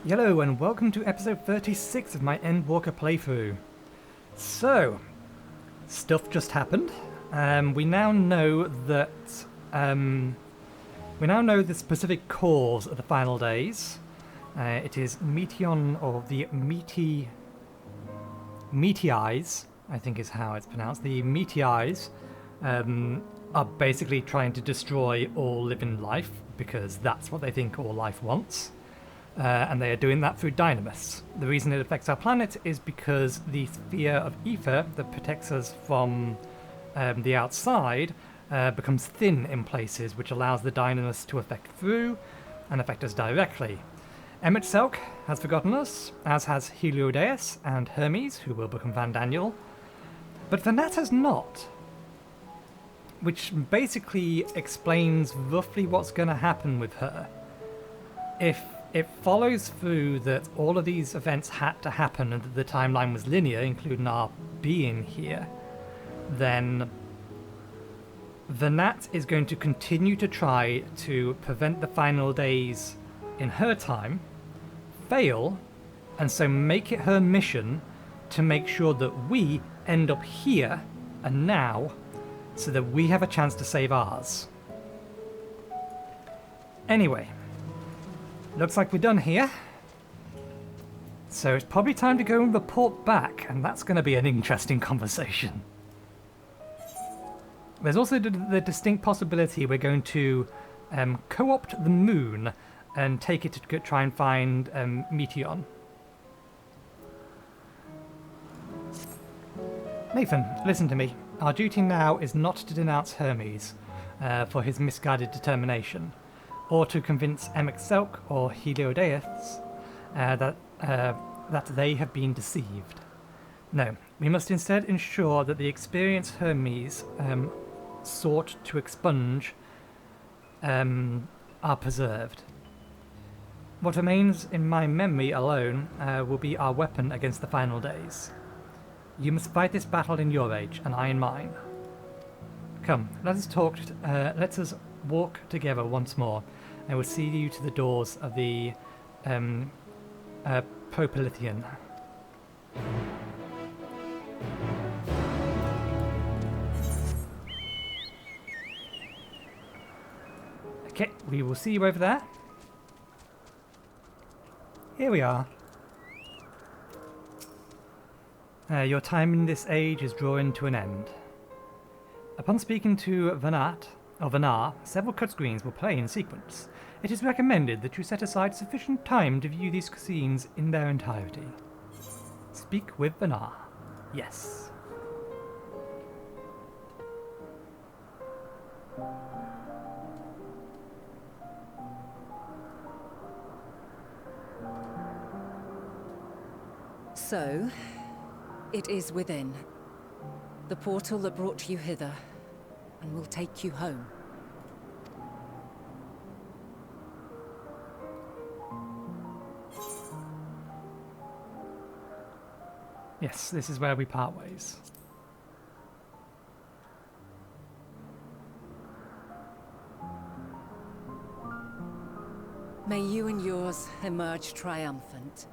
Hello and welcome to episode 36 of my Endwalker playthrough. So, stuff just happened. We now know that the specific cause of the final days. It is Meteon, or the Meteeyes, I think is how it's pronounced. The Meteeyes are basically trying to destroy all living life because that's what they think all life wants. And they are doing that through dynamis. The reason it affects our planet is because the sphere of ether that protects us from the outside becomes thin in places, which allows the dynamis to affect through and affect us directly. Ep36 has forgotten us, as has Heliodeus and Hermes, who will become Van Daniel. But Vanat has not, which basically explains roughly what's going to happen with her. If it follows through that all of these events had to happen and that the timeline was linear, including our being here, then Vanat is going to continue to try to prevent the final days in her time, fail, and so make it her mission to make sure that we end up here and now so that we have a chance to save ours. Anyway, looks like we're done here. So it's probably time to go and report back, and that's going to be an interesting conversation. There's also the distinct possibility we're going to co-opt the moon and take it to try and find Meteon. Nathan, listen to me. Our duty now is not to denounce Hermes for his misguided determination, or to convince Ep36 or Heliodeus that they have been deceived. No, we must instead ensure that the experience Hermes sought to expunge are preserved. What remains in my memory alone will be our weapon against the final days. You must fight this battle in your age, and I in mine. Come, let us walk together once more. I will see you to the doors of the Propylithian. Okay, we will see you over there. Here we are. Your time in this age is drawing to an end. Upon speaking to Vanar, several cutscenes will play in sequence. It is recommended that you set aside sufficient time to view these scenes in their entirety. Speak with Vanar. Yes. So, it is within. The portal that brought you hither, and will take you home. Yes, this is where we part ways. May you and yours emerge triumphant.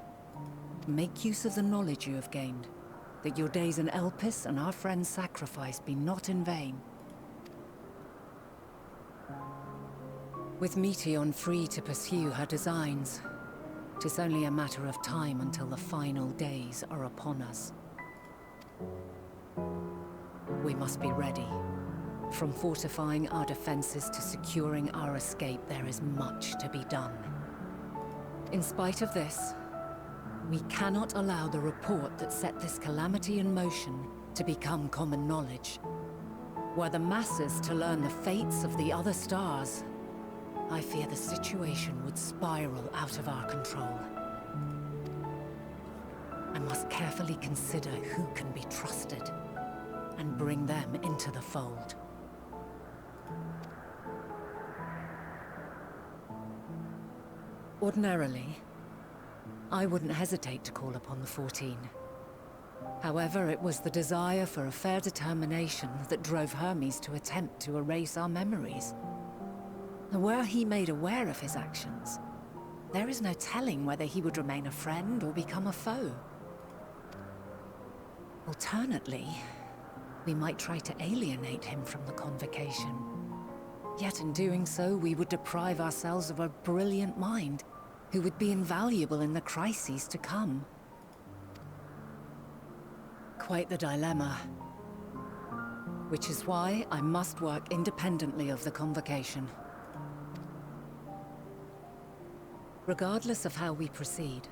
Make use of the knowledge you have gained, that your days in Elpis and our friend's sacrifice be not in vain. With Meteon free to pursue her designs, 'tis only a matter of time until the final days are upon us. We must be ready. From fortifying our defenses to securing our escape, there is much to be done. In spite of this, we cannot allow the report that set this calamity in motion to become common knowledge. Were the masses to learn the fates of the other stars, I fear the situation would spiral out of our control. I must carefully consider who can be trusted and bring them into the fold. Ordinarily, I wouldn't hesitate to call upon the 14. However, it was the desire for a fair determination that drove Hermes to attempt to erase our memories. And were he made aware of his actions, there is no telling whether he would remain a friend or become a foe. Alternately, we might try to alienate him from the Convocation. Yet in doing so, we would deprive ourselves of a brilliant mind who would be invaluable in the crises to come. Quite the dilemma. Which is why I must work independently of the Convocation. Regardless of how we proceed,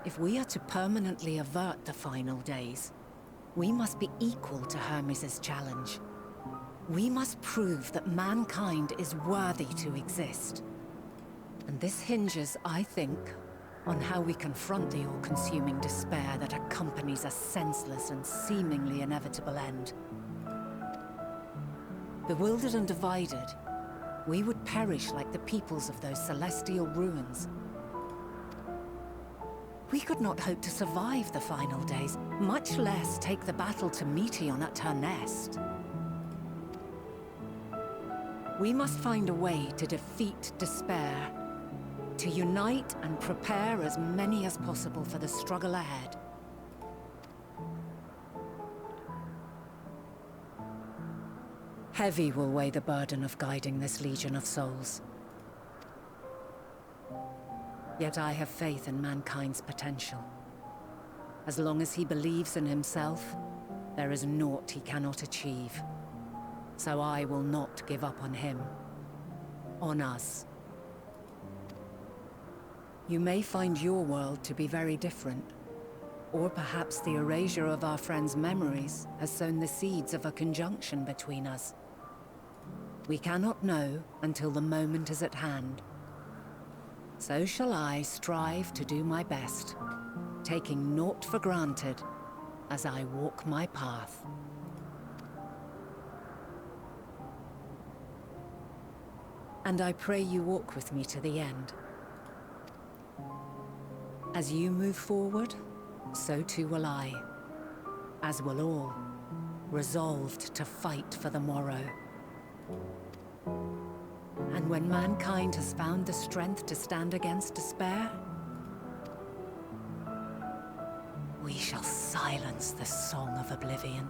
if we are to permanently avert the final days, we must be equal to Hermes' challenge. We must prove that mankind is worthy to exist. And this hinges, I think, on how we confront the all-consuming despair that accompanies a senseless and seemingly inevitable end. Bewildered and divided, we would perish like the peoples of those celestial ruins. We could not hope to survive the final days, much less take the battle to Meteion at her nest. We must find a way to defeat despair, to unite and prepare as many as possible for the struggle ahead. Heavy will weigh the burden of guiding this legion of souls. Yet I have faith in mankind's potential. As long as he believes in himself, there is naught he cannot achieve. So I will not give up on him. On us. You may find your world to be very different. Or perhaps the erasure of our friends' memories has sown the seeds of a conjunction between us. We cannot know until the moment is at hand. So shall I strive to do my best, taking naught for granted as I walk my path. And I pray you walk with me to the end. As you move forward, so too will I, as will all, resolved to fight for the morrow. And when mankind has found the strength to stand against despair, we shall silence the song of oblivion.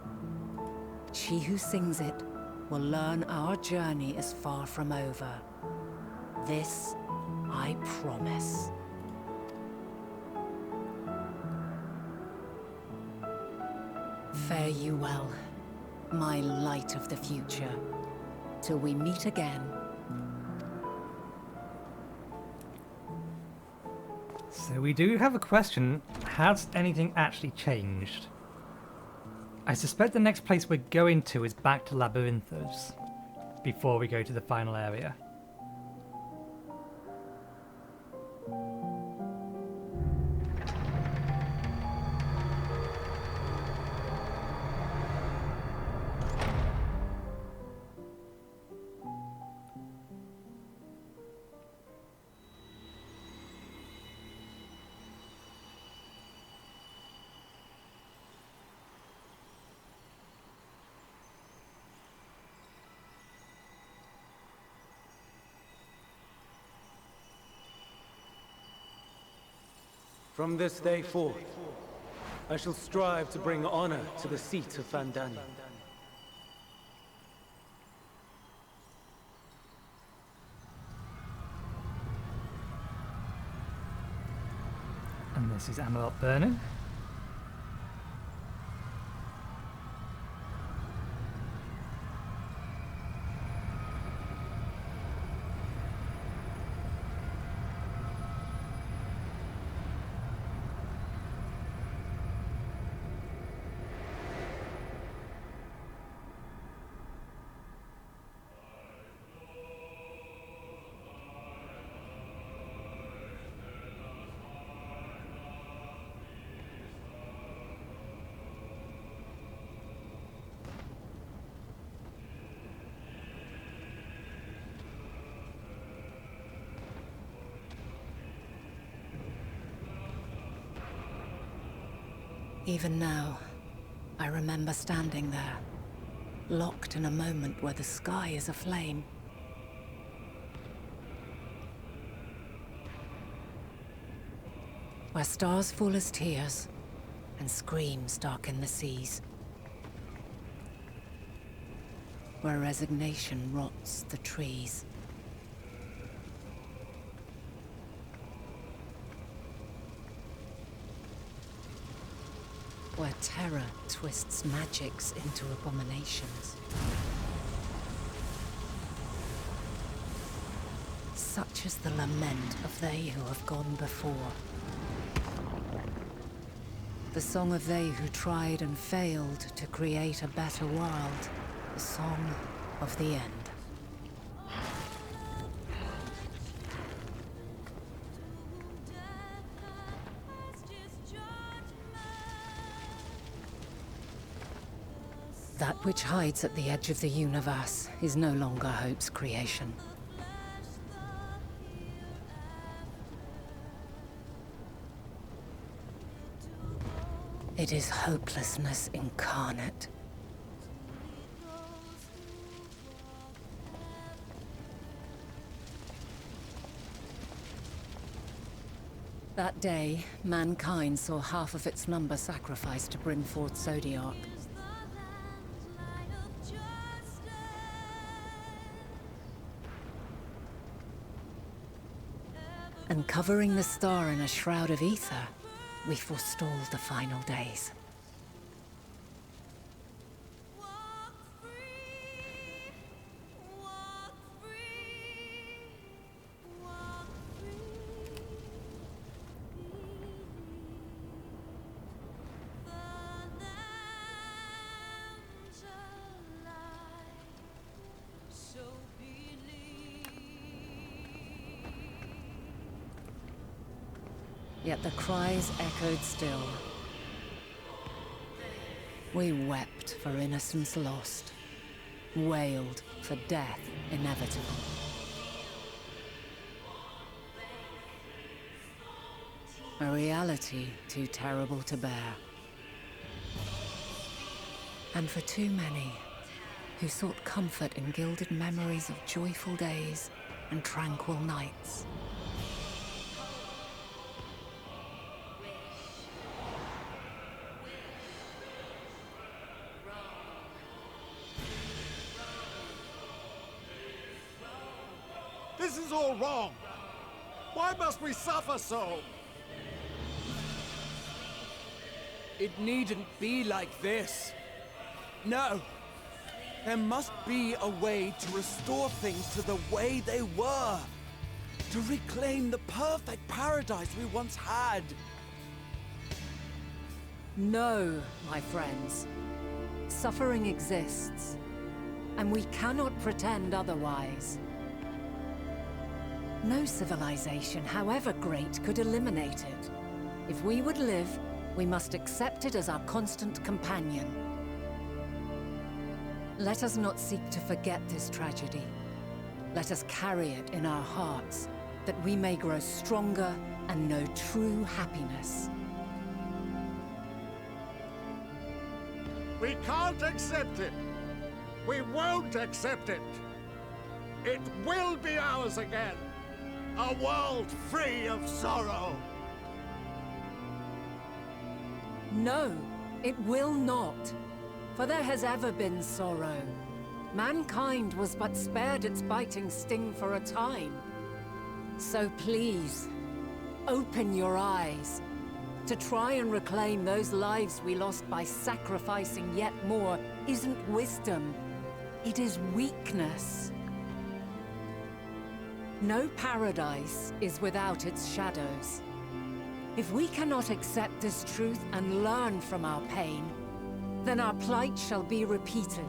She who sings it will learn our journey is far from over. This I promise. Fare you well, my light of the future, till we meet again. So we do have a question. Has anything actually changed? I suspect the next place we're going to is back to Labyrinthos, before we go to the final area. From this day forth, I shall strive to bring honor to the seat of Vandani. And this is Amalot Burning. Even now, I remember standing there, locked in a moment where the sky is aflame. where stars fall as tears and screams darken the seas. Where resignation rots the trees. Where terror twists magics into abominations. Such is the lament of they who have gone before. The song of they who tried and failed to create a better world. The song of the end. That which hides at the edge of the universe is no longer hope's creation. It is hopelessness incarnate. That day, mankind saw half of its number sacrificed to bring forth Zodiark. And covering the star in a shroud of ether, we forestalled the final days. Yet the cries echoed still. We wept for innocence lost, wailed for death inevitable. A reality too terrible to bear. And for too many who sought comfort in gilded memories of joyful days and tranquil nights. This is all wrong! Why must we suffer so? It needn't be like this. No. There must be a way to restore things to the way they were. To reclaim the perfect paradise we once had. No, my friends. Suffering exists, and we cannot pretend otherwise. No civilization, however great, could eliminate it. If we would live, we must accept it as our constant companion. Let us not seek to forget this tragedy. Let us carry it in our hearts, that we may grow stronger and know true happiness. We can't accept it! We won't accept it! It will be ours again! A world free of sorrow! No, it will not. For there has ever been sorrow. Mankind was but spared its biting sting for a time. So please, open your eyes. To try and reclaim those lives we lost by sacrificing yet more isn't wisdom. It is weakness. No paradise is without its shadows. If we cannot accept this truth and learn from our pain, then our plight shall be repeated.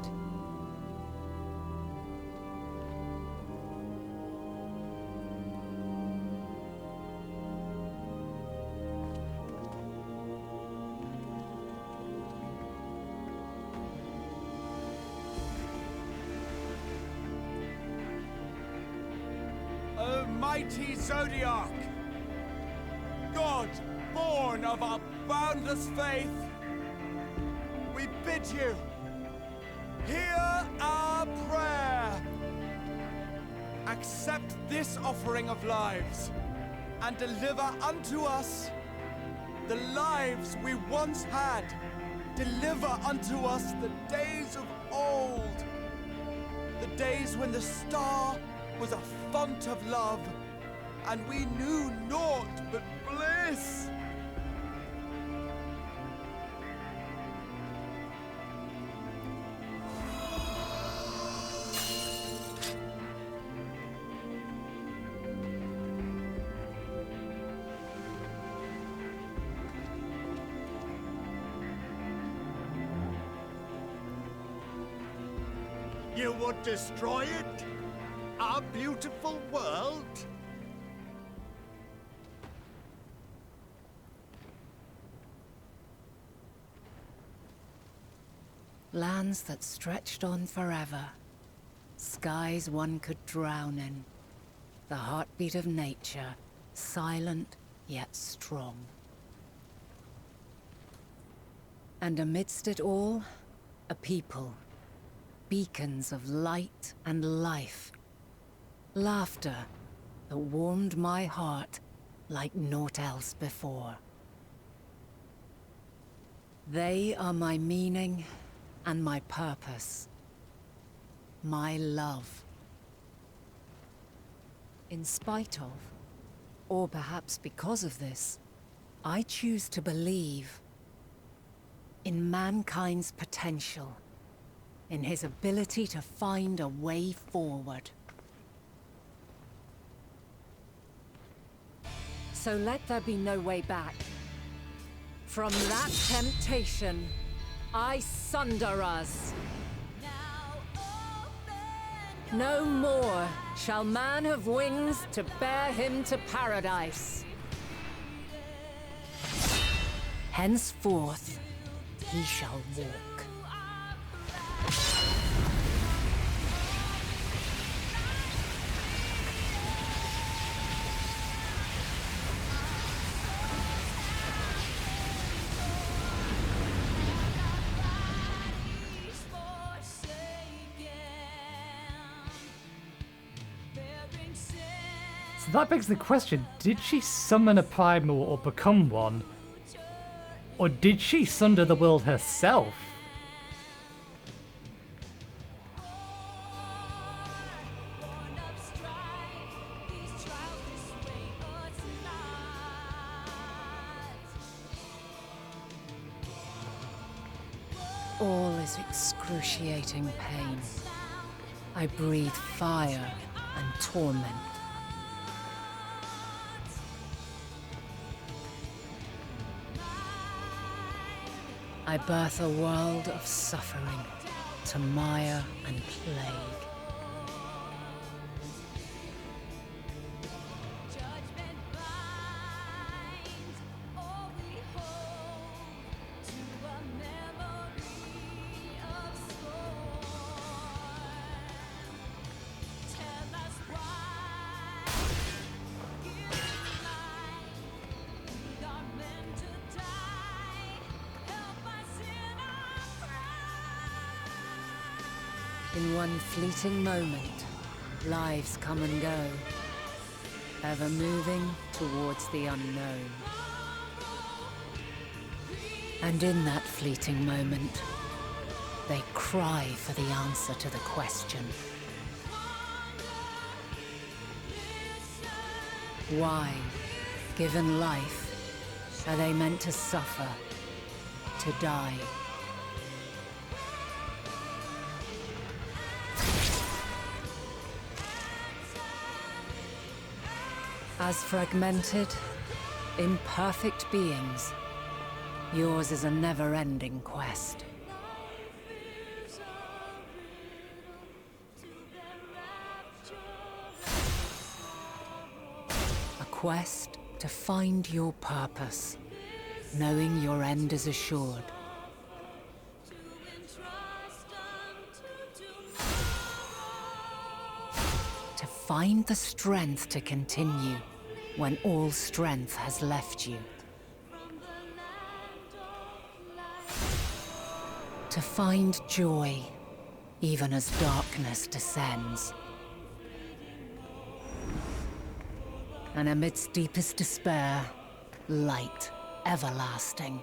O mighty Zodiark! God, born of our boundless faith, we bid you, hear our prayer. Accept this offering of lives, and deliver unto us the lives we once had. Deliver unto us the days of old. The days when the star was a font of love, and we knew naught but bliss. You would destroy it? Our beautiful world? Lands that stretched on forever. Skies one could drown in. The heartbeat of nature, silent yet strong. And amidst it all, a people. Beacons of light and life. Laughter that warmed my heart like naught else before. They are my meaning and my purpose. My love. In spite of, or perhaps because of this, I choose to believe in mankind's potential. In his ability to find a way forward. So let there be no way back. From that temptation, I sunder us. No more shall man have wings to bear him to paradise. Henceforth, he shall walk. So that begs the question, did she summon a primal or become one? Or did she sunder the world herself? All is excruciating pain. I breathe fire and torment. I birth a world of suffering to mire and plague. In one fleeting moment, lives come and go, ever moving towards the unknown. And in that fleeting moment, they cry for the answer to the question. Why, given life, are they meant to suffer, to die? As fragmented, imperfect beings, yours is a never-ending quest. A quest to find your purpose, knowing your end is assured. To find the strength to continue when all strength has left you. To find joy, even as darkness descends. And amidst deepest despair, light everlasting.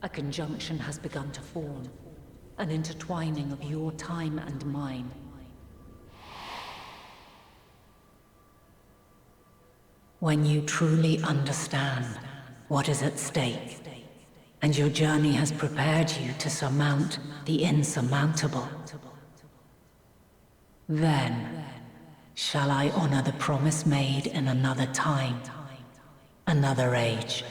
A conjunction has begun to form, an intertwining of your time and mine. When you truly understand what is at stake, and your journey has prepared you to surmount the insurmountable, then shall I honor the promise made in another time, another age.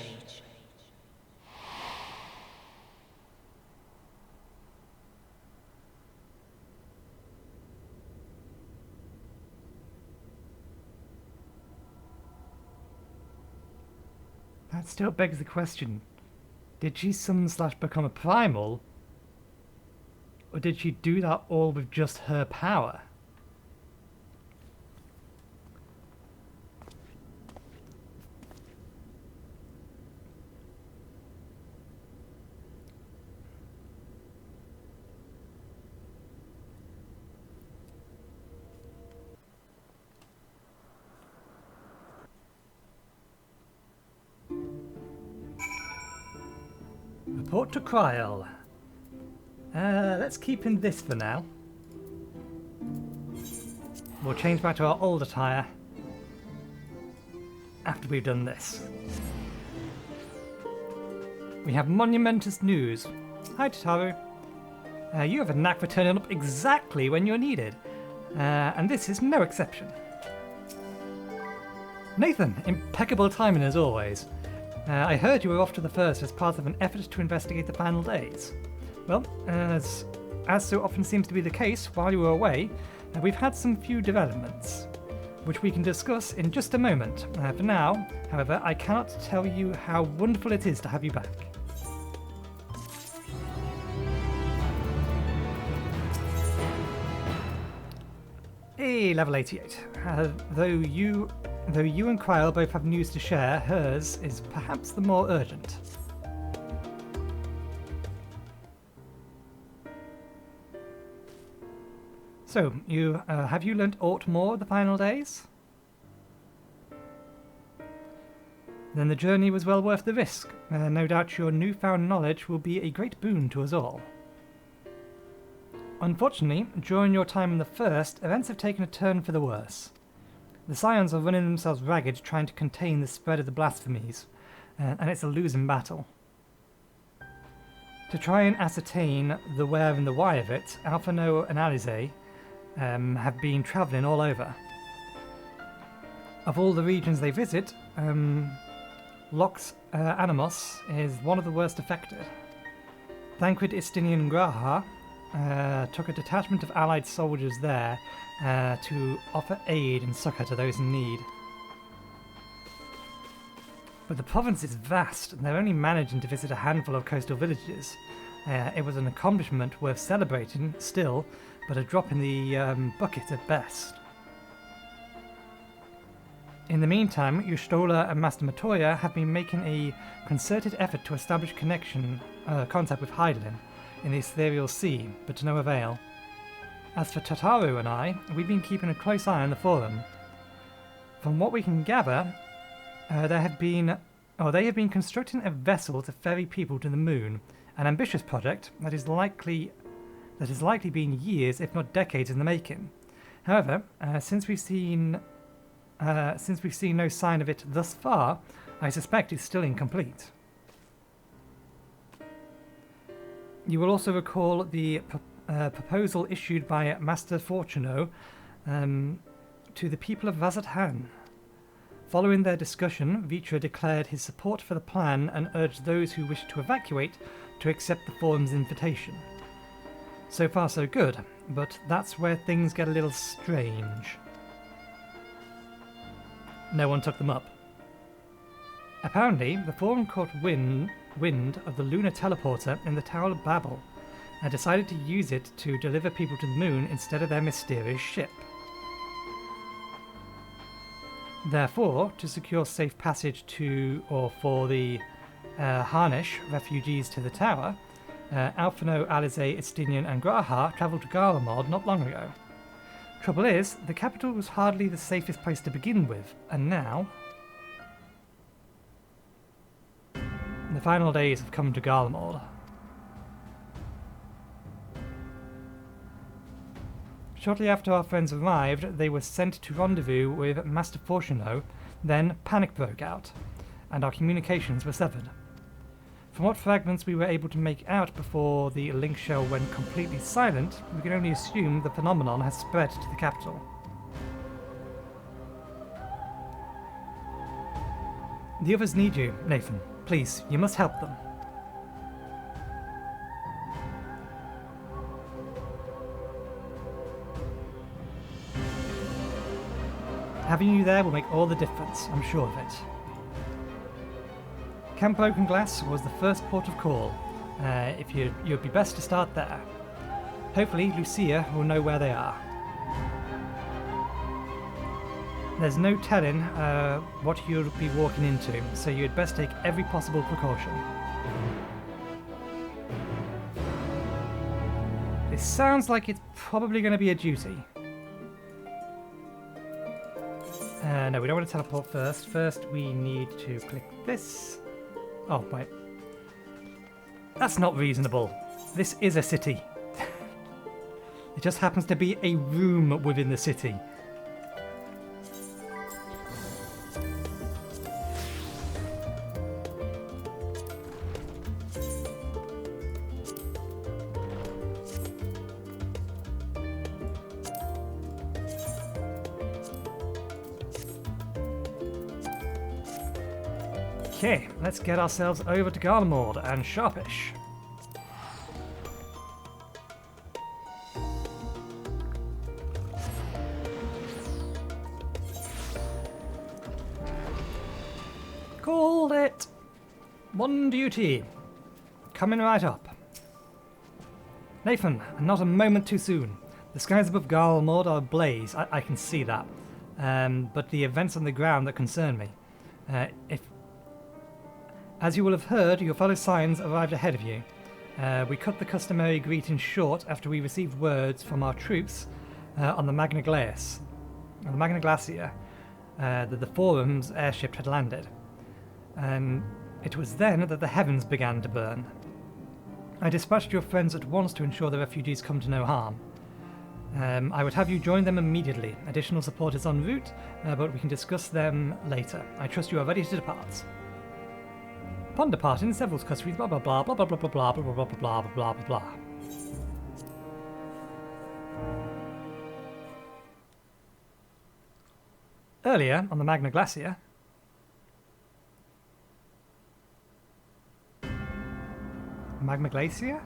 That still begs the question, did she summon/become a primal? Or did she do that all with just her power? Report to Kryl. Let's keep in this for now. We'll change back to our old attire after we've done this. We have monumentous news. Hi, Tataru. You have a knack for turning up exactly when you're needed, and this is no exception. Nathan, impeccable timing as always. I heard you were off to the first as part of an effort to investigate the final days. Well, as so often seems to be the case while you were away, we've had some few developments, which we can discuss in just a moment. For now, however, I cannot tell you how wonderful it is to have you back. Hey, level 88. Though you and Kryl both have news to share, hers is perhaps the more urgent. So, have you learnt aught more of the final days? Then the journey was well worth the risk. No doubt your newfound knowledge will be a great boon to us all. Unfortunately, during your time in the First, events have taken a turn for the worse. The Scions are running themselves ragged trying to contain the spread of the blasphemies, and it's a losing battle. To try and ascertain the where and the why of it, Alphano and Alize have been travelling all over. Of all the regions they visit, Lox Animos is one of the worst affected. Thancred, Istinian and Graha took a detachment of allied soldiers there to offer aid and succour to those in need. But the province is vast, and they're only managing to visit a handful of coastal villages. It was an accomplishment worth celebrating still, but a drop in the bucket at best. In the meantime, Yustola and Master Matoya have been making a concerted effort to establish contact with Hydaelyn in the Ethereal Sea, but to no avail. As for Tataru and I, we've been keeping a close eye on the Forum. From what we can gather, they have been constructing a vessel to ferry people to the moon, an ambitious project that has likely been years, if not decades, in the making. However, since we've seen no sign of it thus far, I suspect it's still incomplete. You will also recall the proposal issued by Master Fourchenault to the people of Vazat-Han. Following their discussion, Vitra declared his support for the plan and urged those who wished to evacuate to accept the Forum's invitation. So far so good, but that's where things get a little strange. No one took them up. Apparently, the Forum caught wind of the lunar teleporter in the Tower of Babel, decided to use it to deliver people to the moon instead of their mysterious ship. Therefore, to secure safe passage to or for the Harnish refugees to the tower, Fourchenault, Alizé, Estinian and Graha travelled to Garlemald not long ago. Trouble is, the capital was hardly the safest place to begin with, and now... the final days have come to Garlemald. Shortly after our friends arrived, they were sent to rendezvous with Master Fourchenault, then panic broke out, and our communications were severed. From what fragments we were able to make out before the link shell went completely silent, we can only assume the phenomenon has spread to the capital. The others need you, Nathan. Please, you must help them. Having you there will make all the difference, I'm sure of it. Camp Broken Glass was the first port of call. You'd be best to start there. Hopefully Lucia will know where they are. There's no telling what you'll be walking into, so you'd best take every possible precaution. This sounds like it's probably going to be a duty. No, we don't want to teleport first. First, we need to click this. Oh, wait. That's not reasonable. This is a city. It just happens to be a room within the city. Okay, let's get ourselves over to Garlemald and Sharpish. Called it! One duty. Coming right up. Nathan, not a moment too soon. The skies above Garlemald are ablaze, I can see that. But the events on the ground that concern me. As you will have heard, your fellow Scions arrived ahead of you. We cut the customary greeting short after we received words from our troops on the Magna Glacier, that the Forum's airship had landed. And it was then that the heavens began to burn. I dispatched your friends at once to ensure the refugees come to no harm. I would have you join them immediately. Additional support is en route, but we can discuss them later. I trust you are ready to depart. Upon departing, several custodies, blah blah blah blah blah blah blah blah blah blah blah blah blah blah. Earlier on the Magna Glacier, Magma Glacier?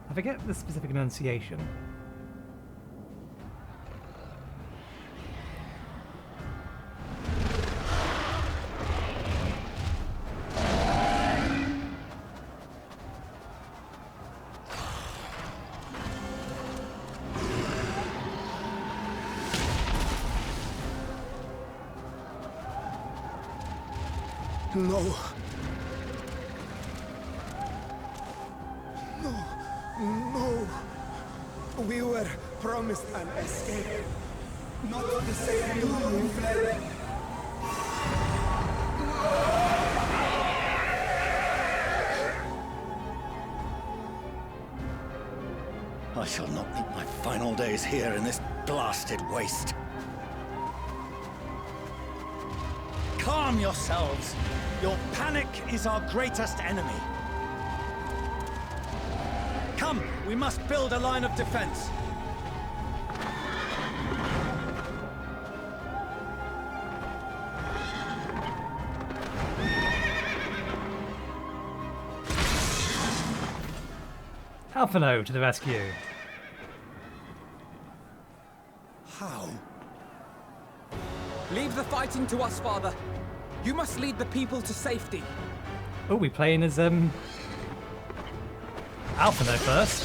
I forget the specific enunciation. No. No. We were promised an escape. Not the same doom we fled. I shall not meet my final days here in this blasted waste. Calm yourselves. Your panic is our greatest enemy. Come, we must build a line of defense. Fourchenault to the rescue. How? Leave the fighting to us, Father. You must lead the people to safety. Oh, we playing as Alphino first.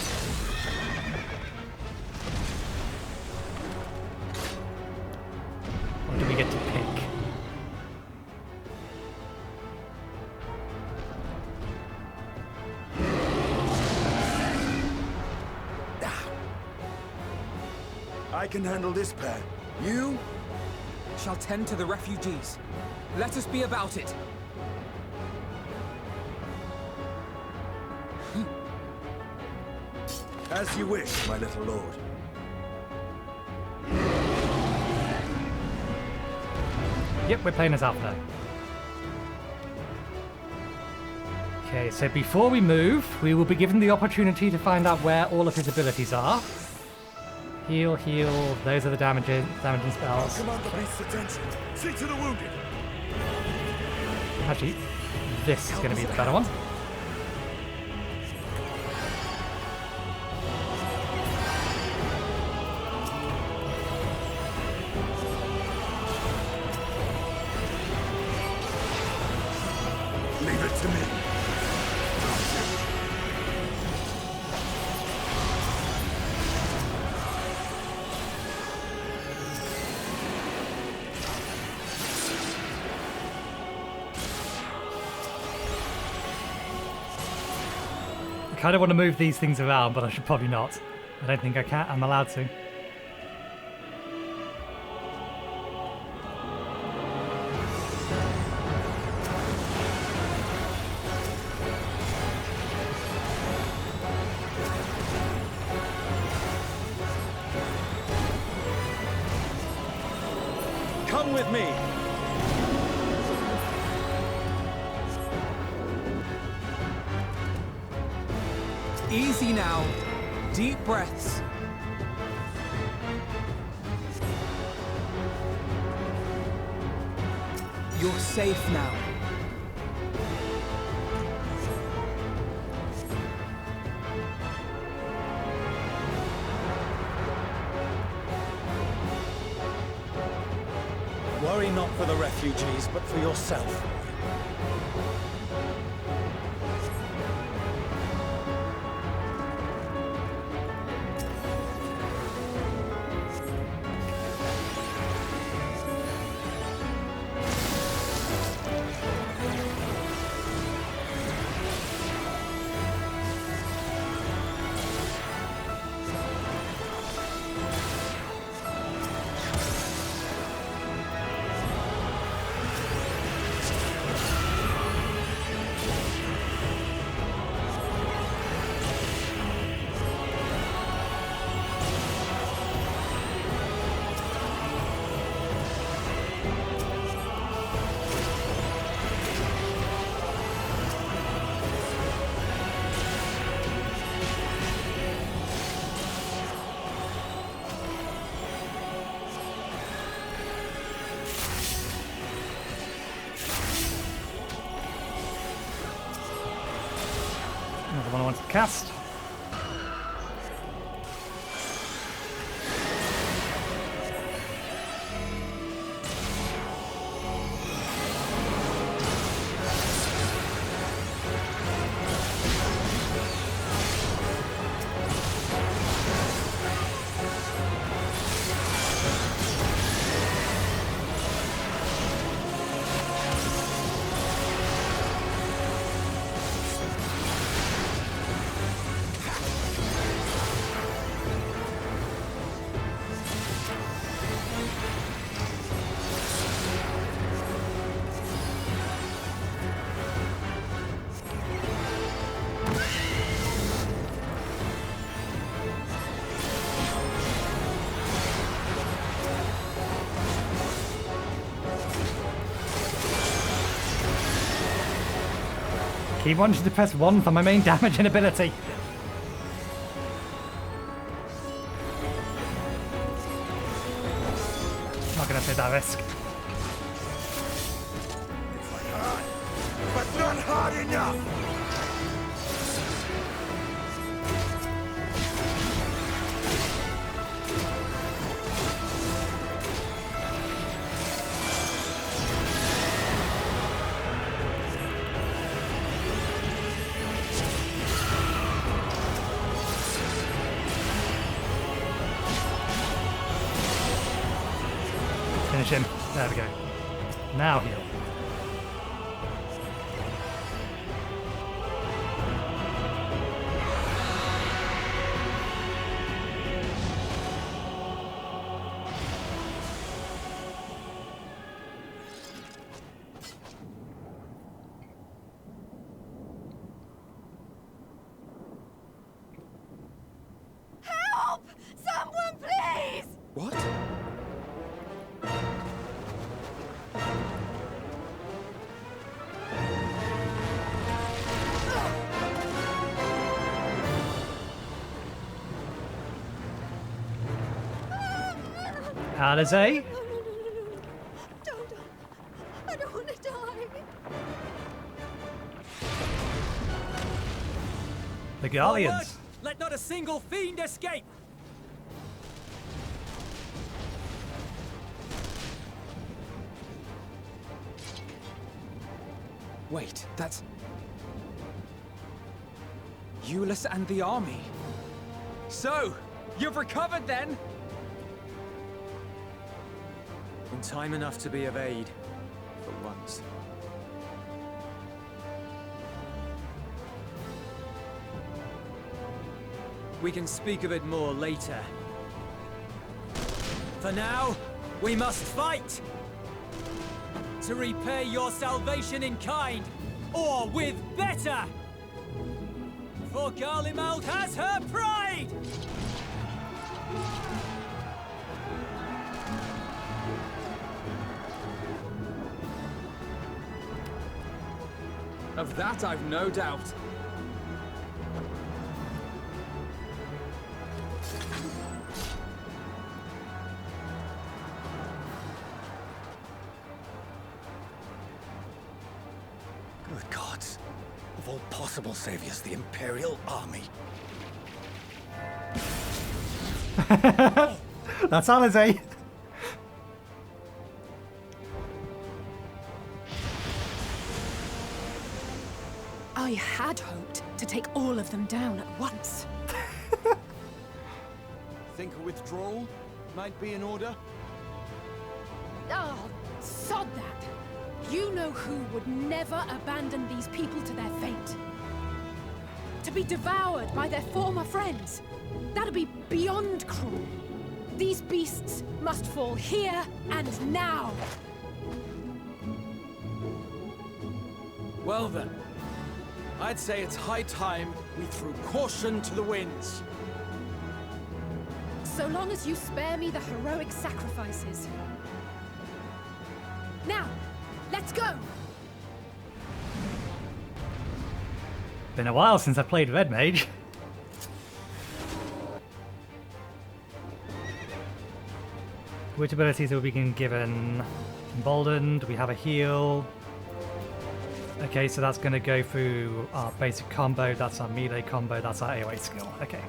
Or do we get to pick? I can handle this pair. You? Shall tend to the refugees. Let us be about it. As you wish, my little lord. Yep, we're playing as Alphino. Okay, so before we move, we will be given the opportunity to find out where all of his abilities are. Heal, heal, those are the damaging spells. Command the beast's attention. See to the wounded. Actually, this is going to be the better one. Leave it to me. I kind of want to move these things around, but I should probably not. I don't think I can. I'm allowed to. Come with me. Easy now. Deep breaths. You're safe now. Worry not for the refugees, but for yourself. Another one I want to cast. Keep wanting to press 1 for my main damage and ability. Not gonna take that risk. But not hard enough! finish him. There we go. Now heal. Help! Someone, please! What? Alize? Don't. I don't want to die. The Guardians. Forward! Let not a single fiend escape! Wait, that's... Euless and the army. So, you've recovered then? In time enough to be of aid, for once. We can speak of it more later. For now, we must fight! To repay your salvation in kind, or with better! For Garlemald has her pride! Of that I've no doubt. Good gods. Of all possible saviors, the Imperial Army. That's Alize. I had hoped to take all of them down at once. Think a withdrawal might be in order? Oh, sod that. You know who would never abandon these people to their fate. To be devoured by their former friends. That'd be beyond cruel. These beasts must fall here and now. Well then, I'd say it's high time we threw caution to the winds. So long as you spare me the heroic sacrifices. Now, let's go! Been a while since I played Red Mage. Which abilities are we being given? Emboldened, we have a heal. Okay, so that's going to go through our basic combo, that's our melee combo, that's our AoE skill. Okay.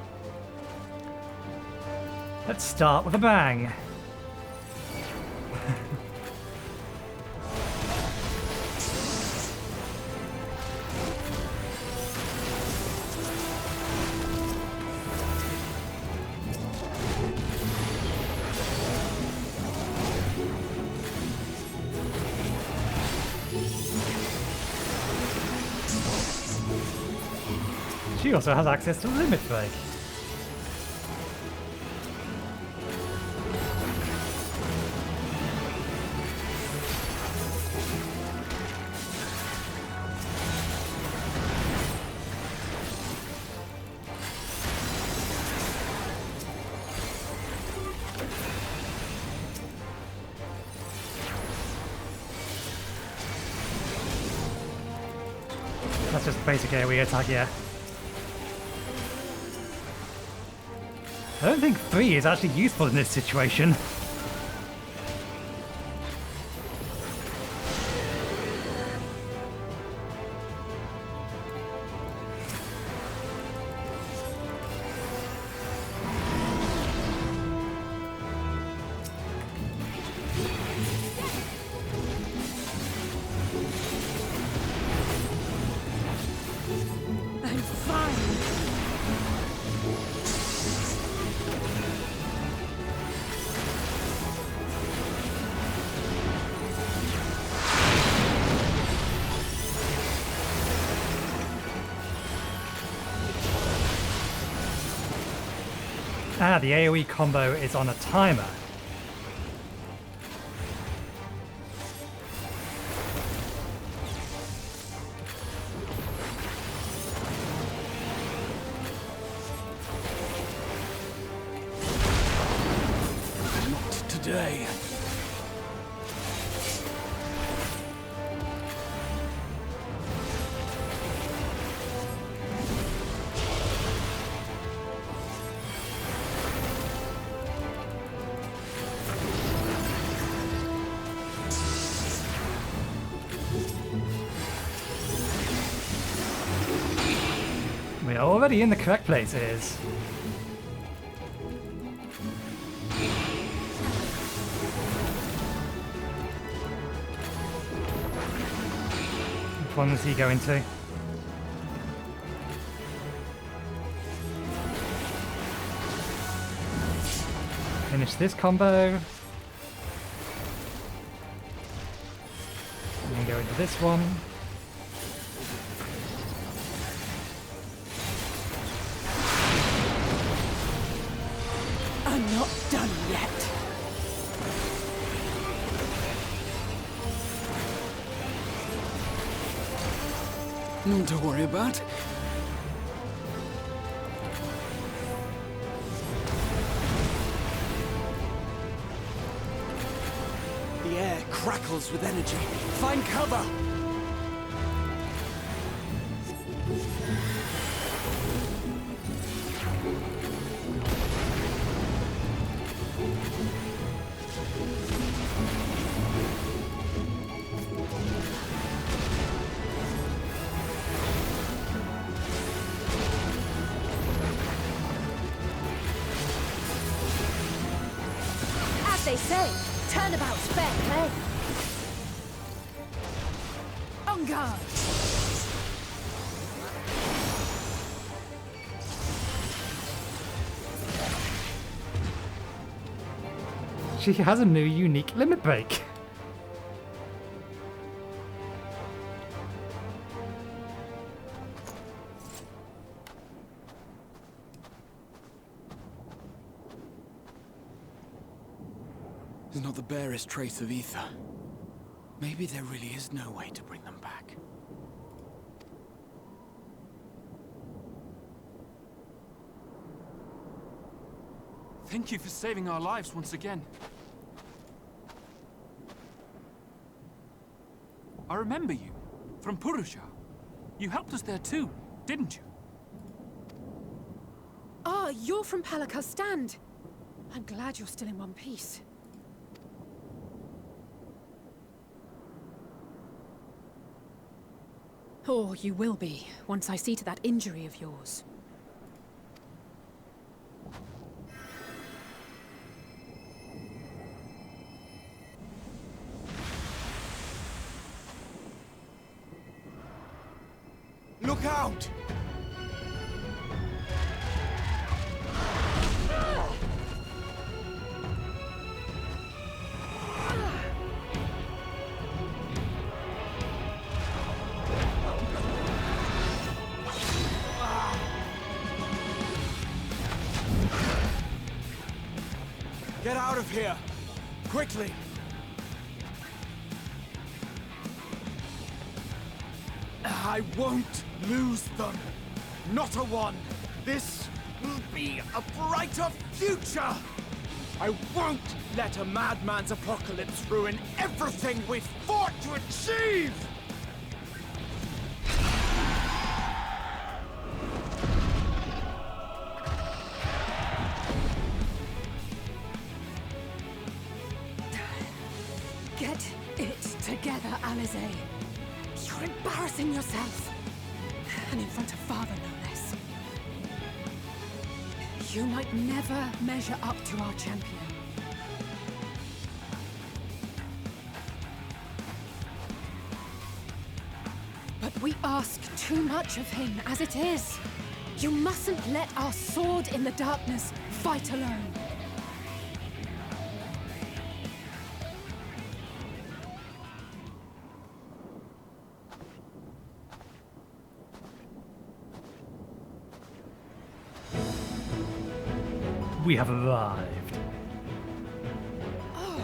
Let's start with a bang. She also has access to Limit Break. That's just basic AoE attack, yeah. I don't think 3 is actually useful in this situation. I'm fine. Ah, the AoE combo is on a timer. Not today. We are already in the correct places. Which one is he going to? Finish this combo. And then go into this one. I'm not done yet. None to worry about. The air crackles with energy. Find cover! As they say, turnabout's fair play. On guard. She has a new unique limit break. There's not the barest trace of ether. Maybe there really is no way to bring them back. Thank you for saving our lives once again. I remember you, from Purusha. You helped us there too, didn't you? Ah, you're from Palaka's stand. I'm glad you're still in one piece. Or you will be, once I see to that injury of yours. Look out! Get out of here! Quickly! I won't lose them! Not a one! This will be a brighter future! I won't let a madman's apocalypse ruin everything we've fought to achieve! Get it together, Alize. You're embarrassing yourself. And in front of Father, no less. You might never measure up to our champion. But we ask too much of him as it is. You mustn't let our sword in the darkness fight alone. We have arrived. Oh.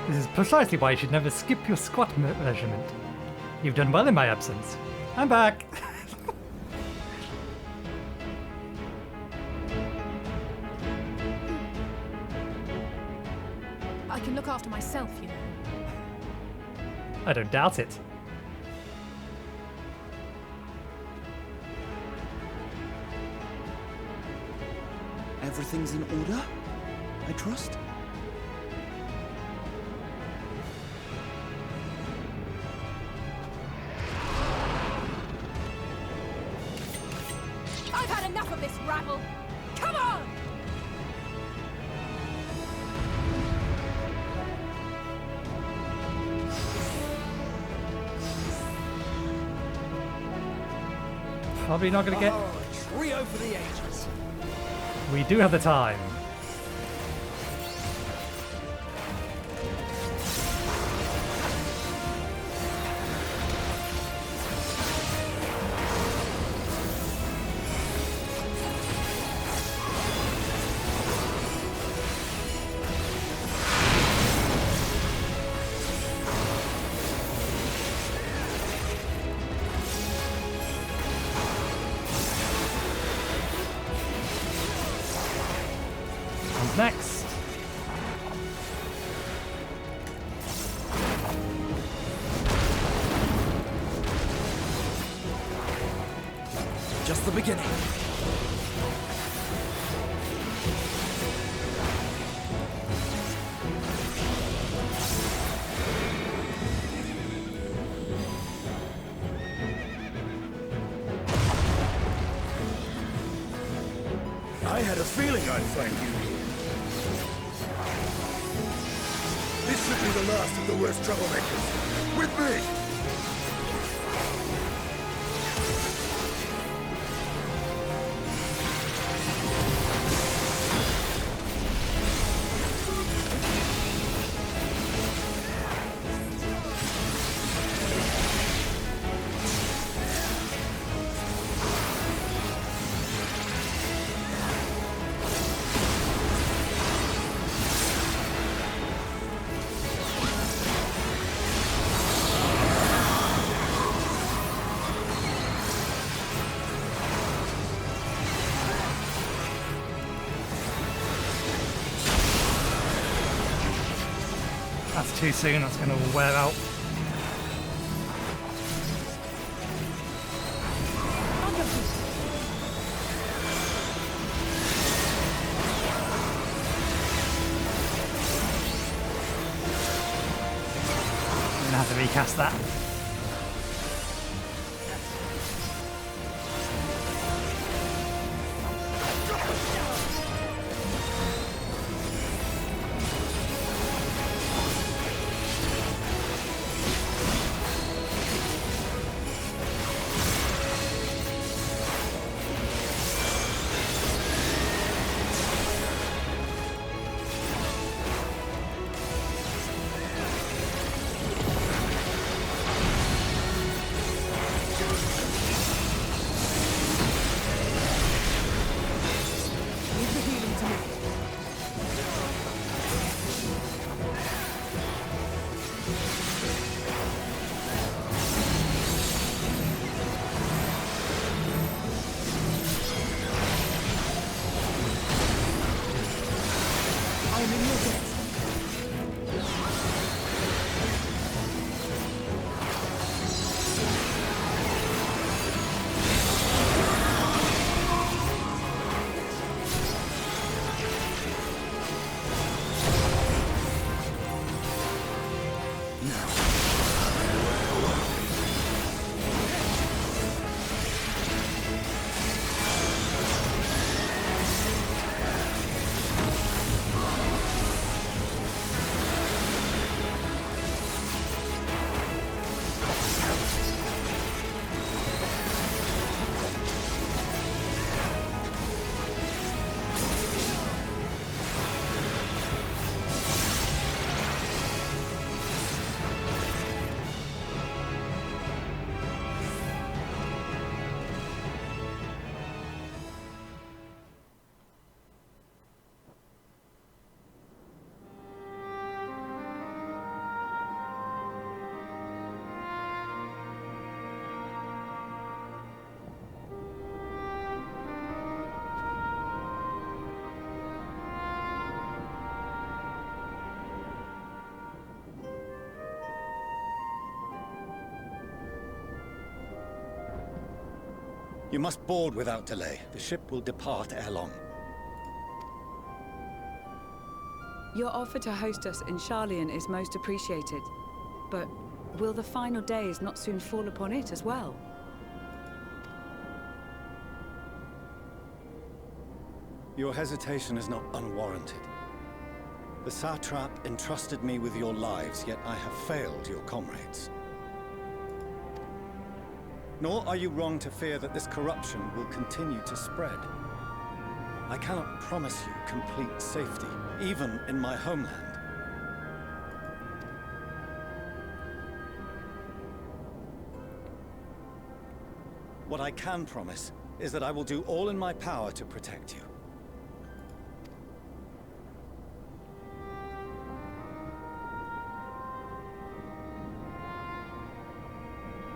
This is precisely why you should never skip your squat measurement. You've done well in my absence. I'm back. I can look after myself, you know. I don't doubt it. Everything's in order, I trust? I've had enough of this rabble! Come on! Probably not gonna get... Oh, a trio for the ages. We do have the time. Next. Just the beginning. I had a feeling I'd find you here. This should be the last of the worst troublemakers. With me! That's too soon, that's going to wear out. I'm going to have to recast that. You must board without delay. The ship will depart ere long. Your offer to host us in Sharlayan is most appreciated. But will the final days not soon fall upon it as well? Your hesitation is not unwarranted. The satrap entrusted me with your lives, yet I have failed your comrades. Nor are you wrong to fear that this corruption will continue to spread. I cannot promise you complete safety, even in my homeland. What I can promise is that I will do all in my power to protect you.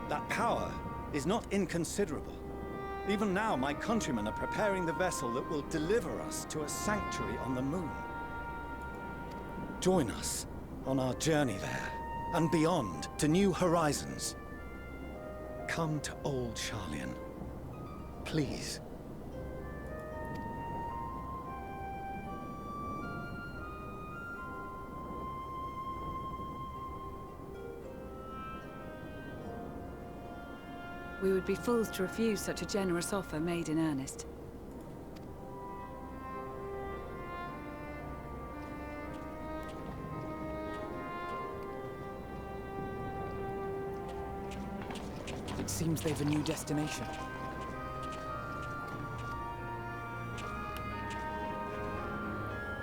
That power is not inconsiderable. Even now, my countrymen are preparing the vessel that will deliver us to a sanctuary on the moon. Join us on our journey there, and beyond, to new horizons. Come to old Sharlayan. Please. We would be fools to refuse such a generous offer made in earnest. It seems they've a new destination.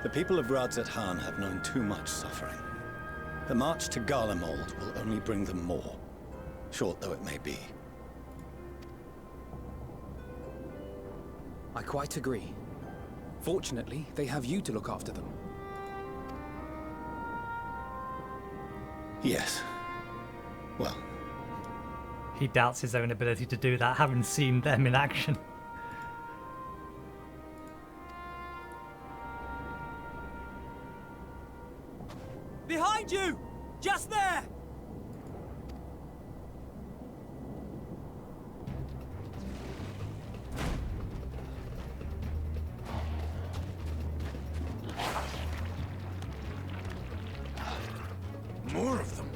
The people of Radzat-Han have known too much suffering. The march to Garlemald will only bring them more, short though it may be. I quite agree. Fortunately, they have you to look after them. Yes. Well. He doubts his own ability to do that, having seen them in action. Behind you! Just there! More of them.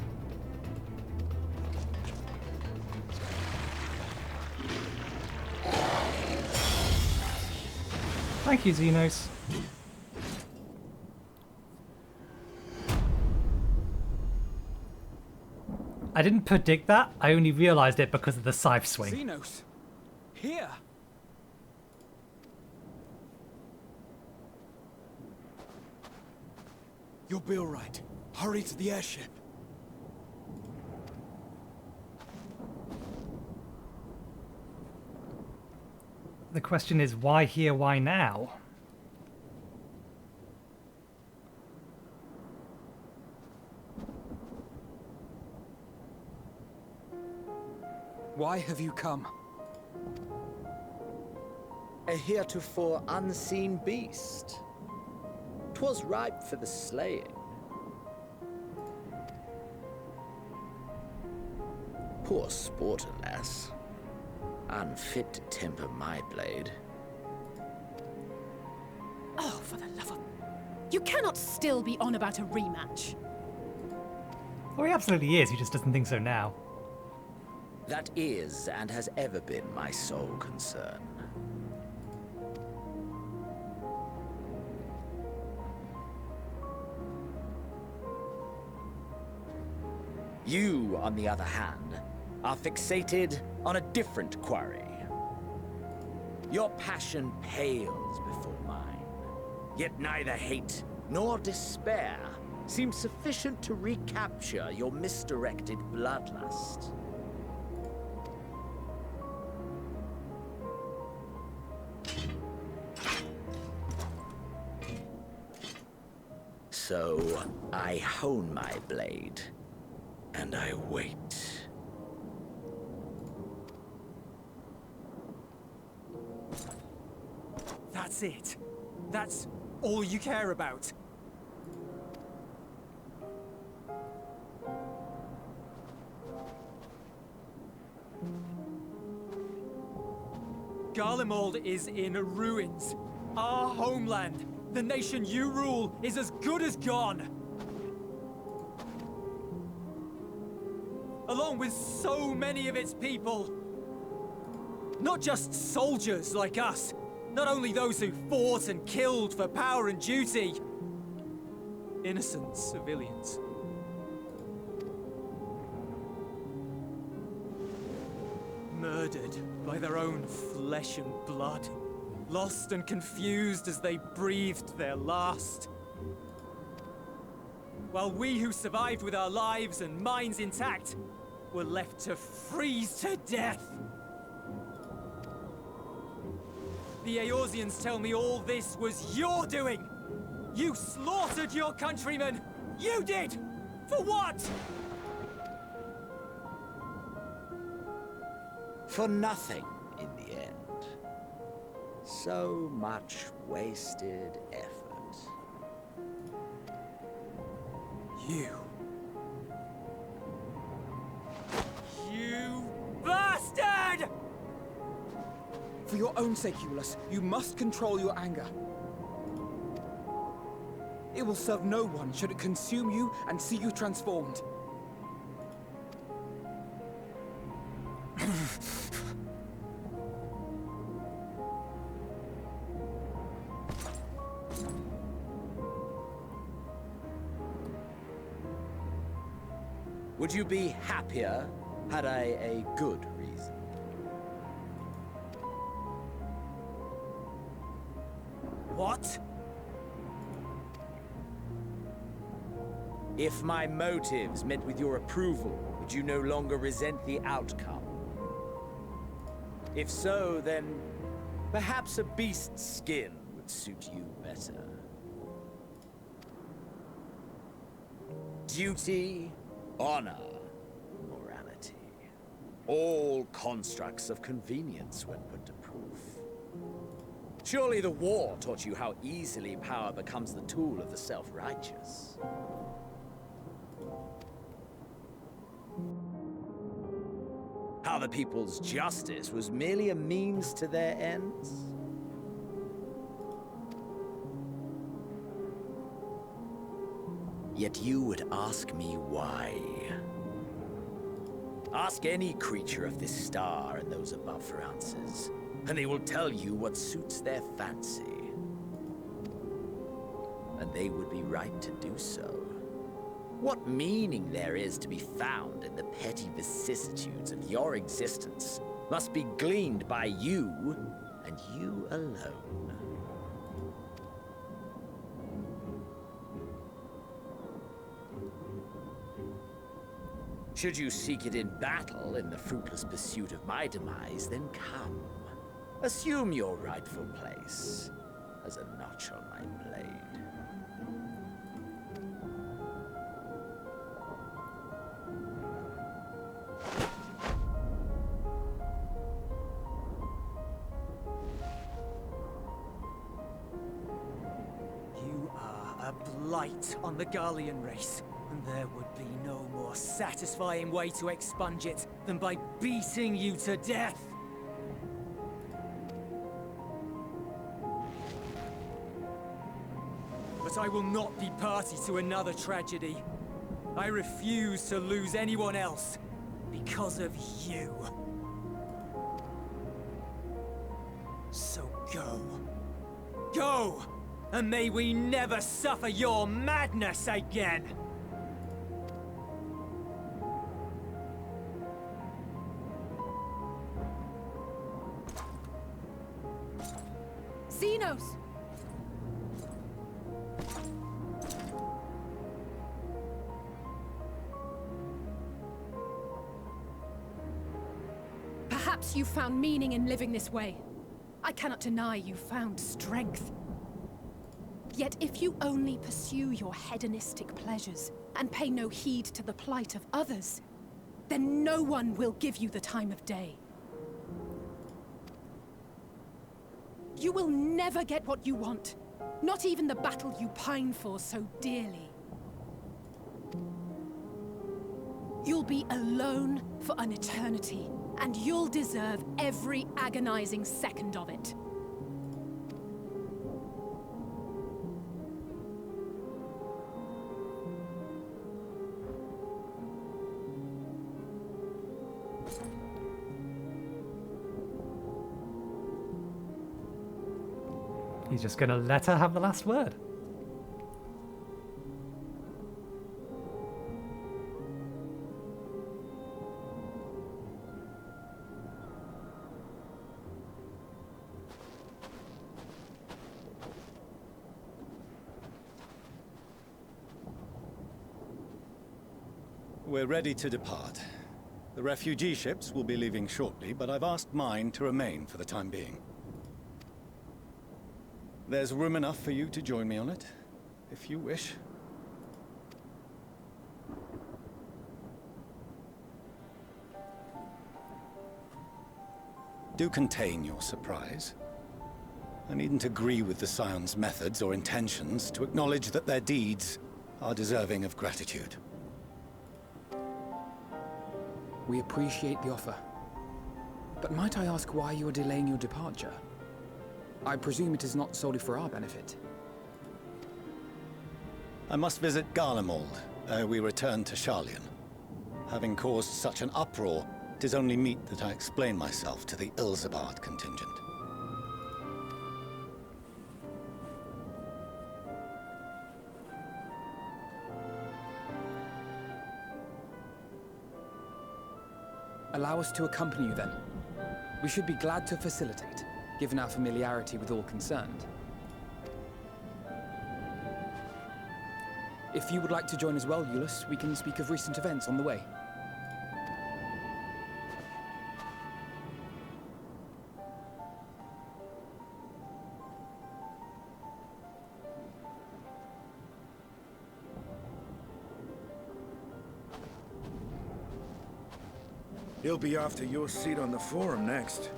Thank you, Xenos. I didn't predict that. I only realised it because of the scythe swing. Xenos! Here! You'll be all right. Hurry to the airship. The question is, why here, why now? Why have you come? A heretofore unseen beast. 'Twas ripe for the slaying. Poor sport, alas. Unfit to temper my blade. Oh, for the love of... You cannot still be on about a rematch. Well, he absolutely is. He just doesn't think so now. That is, and has ever been, my sole concern. You, on the other hand, are fixated on a different quarry. Your passion pales before mine, yet neither hate nor despair seems sufficient to recapture your misdirected bloodlust. So, I hone my blade, and I wait. That's it. That's all you care about. Garlemald is in ruins. Our homeland, the nation you rule, is as good as gone. Along with so many of its people. Not just soldiers like us. Not only those who fought and killed for power and duty. Innocent civilians. Murdered by their own flesh and blood. Lost and confused as they breathed their last. While we who survived with our lives and minds intact were left to freeze to death. The Eorzeans tell me all this was your doing! You slaughtered your countrymen! You did! For what? For nothing, in the end. So much wasted effort. You bastard! For your own sake, Yello, you must control your anger. It will serve no one should it consume you and see you transformed. Would you be happier had I a good reason? What? If my motives met with your approval, would you no longer resent the outcome? If so, then perhaps a beast's skin would suit you better. Duty, honor, morality. All constructs of convenience when put to proof. Surely the war taught you how easily power becomes the tool of the self-righteous. How the people's justice was merely a means to their ends? Yet you would ask me why. Ask any creature of this star and those above for answers, and they will tell you what suits their fancy. And they would be right to do so. What meaning there is to be found in the petty vicissitudes of your existence must be gleaned by you, and you alone. Should you seek it in battle in the fruitless pursuit of my demise, then come. Assume your rightful place as a notch on my blade. You are a blight on the Garlean race, and there would be no more satisfying way to expunge it than by beating you to death. But I will not be party to another tragedy. I refuse to lose anyone else because of you. So go. Go! And may we never suffer your madness again! Xenos! Perhaps you found meaning in living this way. I cannot deny you found strength. Yet if you only pursue your hedonistic pleasures and pay no heed to the plight of others, then no one will give you the time of day. You will never get what you want, not even the battle you pine for so dearly. You'll be alone for an eternity, And you'll deserve every agonizing second of it. He's just going to let her have the last word. We're ready to depart. The refugee ships will be leaving shortly, but I've asked mine to remain for the time being. There's room enough for you to join me on it, if you wish. Do contain your surprise. I needn't agree with the Scion's methods or intentions to acknowledge that their deeds are deserving of gratitude. We appreciate the offer. But might I ask why you are delaying your departure? I presume it is not solely for our benefit. I must visit Garlemald ere we return to Sharlayan. Having caused such an uproar, it is only meet that I explain myself to the Ilzabard contingent. Allow us to accompany you then. We should be glad to facilitate, given our familiarity with all concerned. If you would like to join as well, Ulysses, we can speak of recent events on the way. He'll be after your seat on the forum next.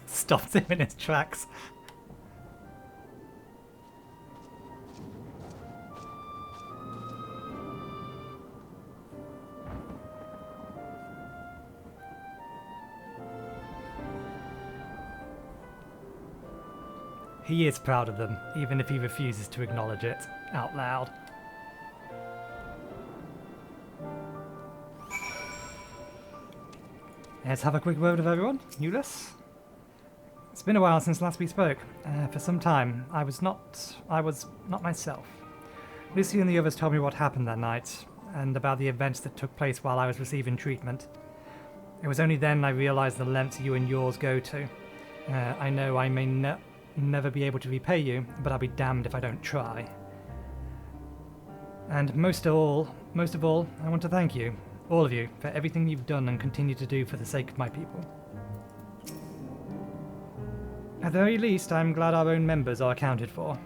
Stopped him in his tracks. He is proud of them, even if he refuses to acknowledge it out loud. Let's have a quick word with everyone. Ulysses? It's been a while since last we spoke. For some time, I was not myself. Lucy and the others told me what happened that night, and about the events that took place while I was receiving treatment. It was only then I realized the lengths you and yours go to. I know I may never be able to repay you, but I'll be damned if I don't try. And most of all, I want to thank you, all of you, for everything you've done and continue to do for the sake of my people. At the very least, I'm glad our own members are accounted for.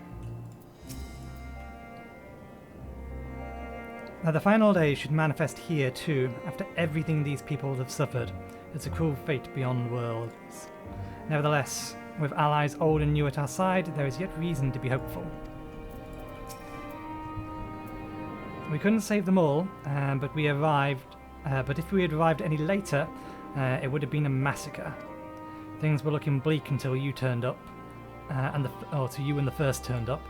Now, the final day should manifest here too, after everything these people have suffered. It's a cruel fate beyond worlds. Nevertheless, with allies old and new at our side, there is yet reason to be hopeful. We couldn't save them all, but if we had arrived any later, it would have been a massacre. Things were looking bleak until you turned up, till you and the first turned up.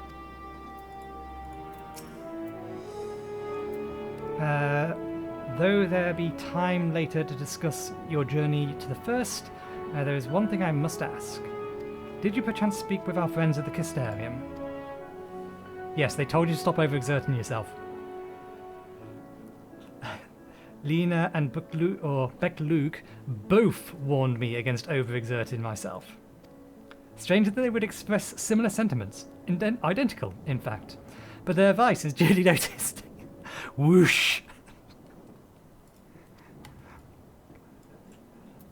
Though there be time later to discuss your journey to the first, there is one thing I must ask. Did you perchance speak with our friends at the Castellarium? Yes, they told you to stop overexerting yourself. Lena and Beck-Luke both warned me against overexerting myself. Strange that they would express similar sentiments, identical, in fact. But their advice is duly noticed. Whoosh!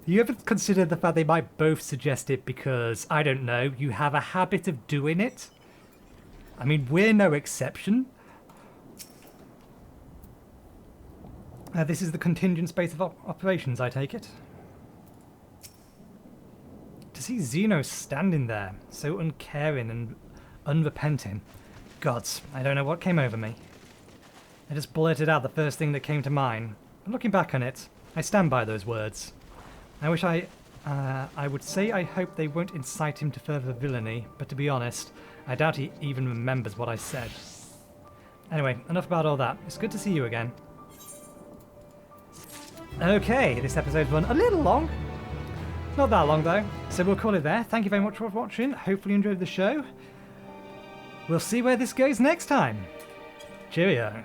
You ever consider the fact they might both suggest it because, I don't know, you have a habit of doing it? I mean, we're no exception. This is the contingent space of operations, I take it? To to see Xeno standing there, so uncaring and unrepenting. Gods, I don't know what came over me. I just blurted out the first thing that came to mind. But looking back on it, I stand by those words. I wish I would say I hope they won't incite him to further villainy, but to be honest, I doubt he even remembers what I said. Anyway, enough about all that. It's good to see you again. Okay, this episode's run a little long. Not that long though, so we'll call it there. Thank you very much for watching. Hopefully you enjoyed the show. We'll see where this goes next time. Cheerio.